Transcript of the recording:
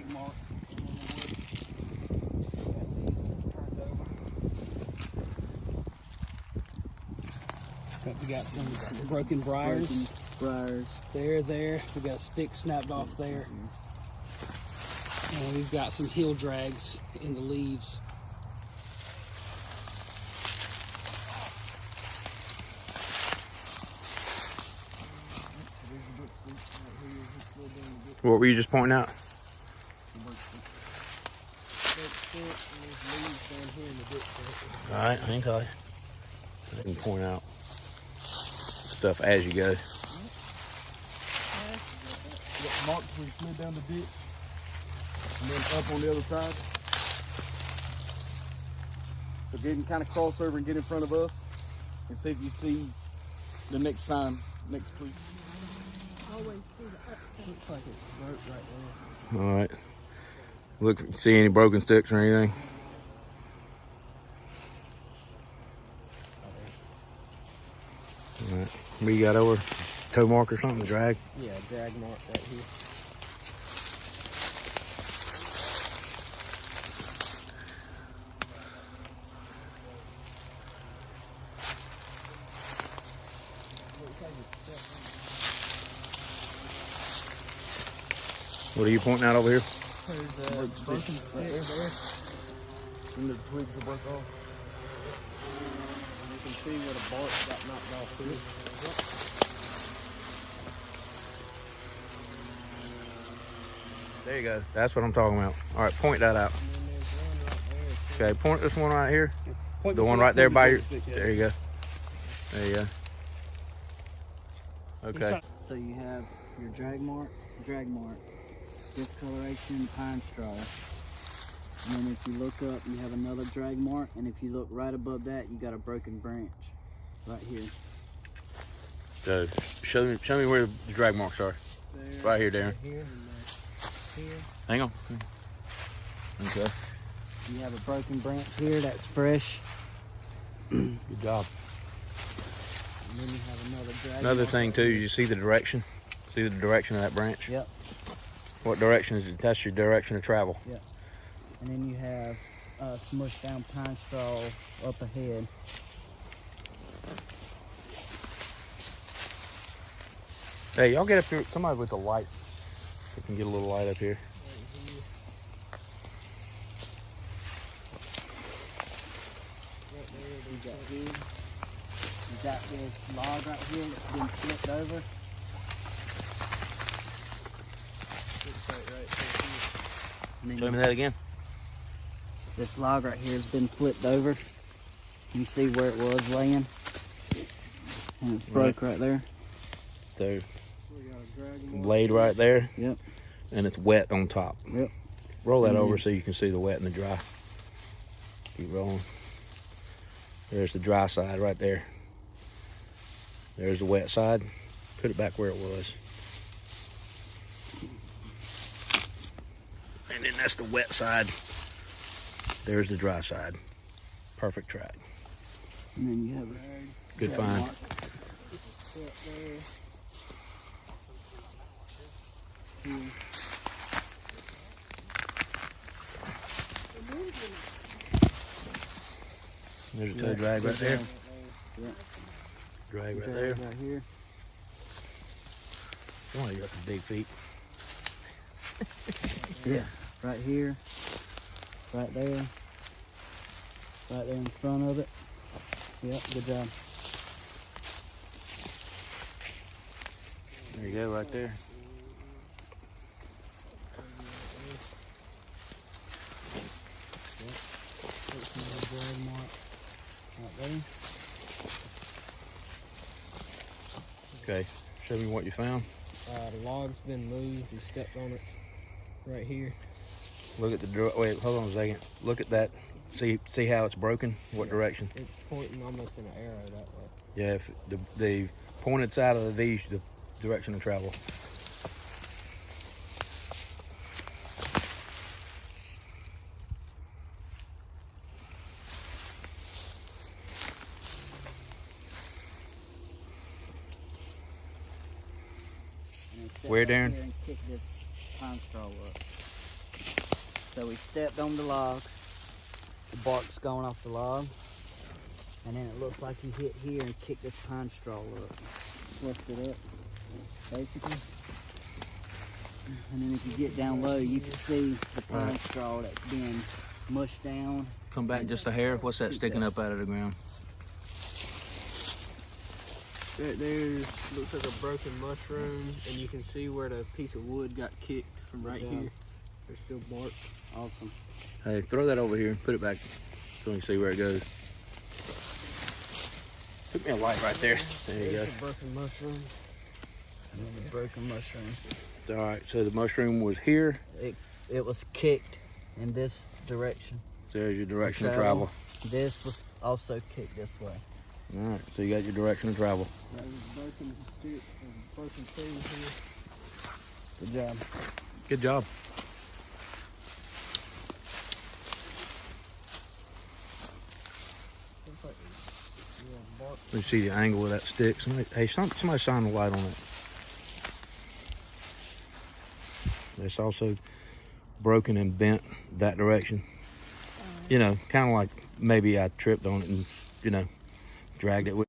drag mark. We got some broken briars. There. We got a stick snapped off there. And we've got some heel drags in the leaves. What were you just pointing out? Alright, hang tight. I can point out stuff as you go. Marks where you slid down the ditch and then up on the other side. So get him kind of cross over and get in front of us and see if you see the next sign, next tweet. Always see the looks like it's broke right there. Alright. Look, see any broken sticks or anything? Alright. What you got over? Toe mark or something? Drag? Yeah, drag mark right here. What are you pointing out over here? There's a broken stick right there. And the twigs will break off. You can see where the bark got knocked off here. There you go. That's what I'm talking about. All right, point that out. And then there's one right there. Okay, point this one right here. Point The this one right there by your... stick, yeah. There you go. There you go. Okay. So you have your drag mark, discoloration, pine straw. And then if you look up, you have another drag mark. And if you look right above that, you got a broken branch right here. So show me where the drag marks are. There, Right here, Darren. Here, and here. Hang on. Okay. You have a broken branch here that's fresh. Good job. And then you have another drag Another mark. thing too, you see the direction? See the direction of that branch? Yep. What direction is it? That's your direction of travel. Yep. And then you have smushed down pine straw up ahead. Hey, y'all get up here. Somebody with a light. We can get a little light up here. You got this log right here that's been flipped over. And then Show me that again. this log right here has been flipped over. You see where it was laying, and it's broke right there. So, We got a drag mark. blade right there. Yep. And it's wet on top. Yep. Roll that Mhm. over so you can see the wet and the dry. Keep rolling. There's the dry side right there. There's the wet side. Put it back where it was. And then that's the wet side. There's the dry side. Perfect track. And then you have this Good drag find. mark. Here. There's a toe drag right there. Yep. Drag right Drag there. right here. Oh, you got some big feet. Yeah. Right here. Right there. Right there in front of it. Yep. Good job. There you go, right there. Drag mark right there. Okay, show me what you found. The log's been moved. You stepped on it right here. Look at the wait. Hold on a second. Look at that. See how it's broken. What direction? It's pointing almost in an arrow that way. Yeah, if the pointed side of the V, the direction of travel. And then step Where, right Darren? here and kick this pine straw up. So we stepped on the log. The bark's gone off the log. And then it looks like he hit here and kicked this pine straw up. Flushed it up, basically. And then if you get down low, you can see the pine straw that's being mushed down. Come back just a hair. What's that sticking up out of the ground? Right there looks like a broken mushroom, and you can see where the piece of wood got kicked from right here. There's still bark. Awesome. Hey, throw that over here and put it back so we can see where it goes. Took me a light right there. There you go. There's a broken mushroom. And then the broken mushroom. All right, so the mushroom was here. It was kicked in this direction. There's your direction of travel. This was also kicked this way. All right, so you got your direction of travel. There's a broken stick, a broken tree here. Good job. Good job. Looks like, bark. Let me see the angle of that stick. Somebody shine the light on it. It's also broken and bent that direction. You know, kind of like maybe I tripped on it and, dragged it with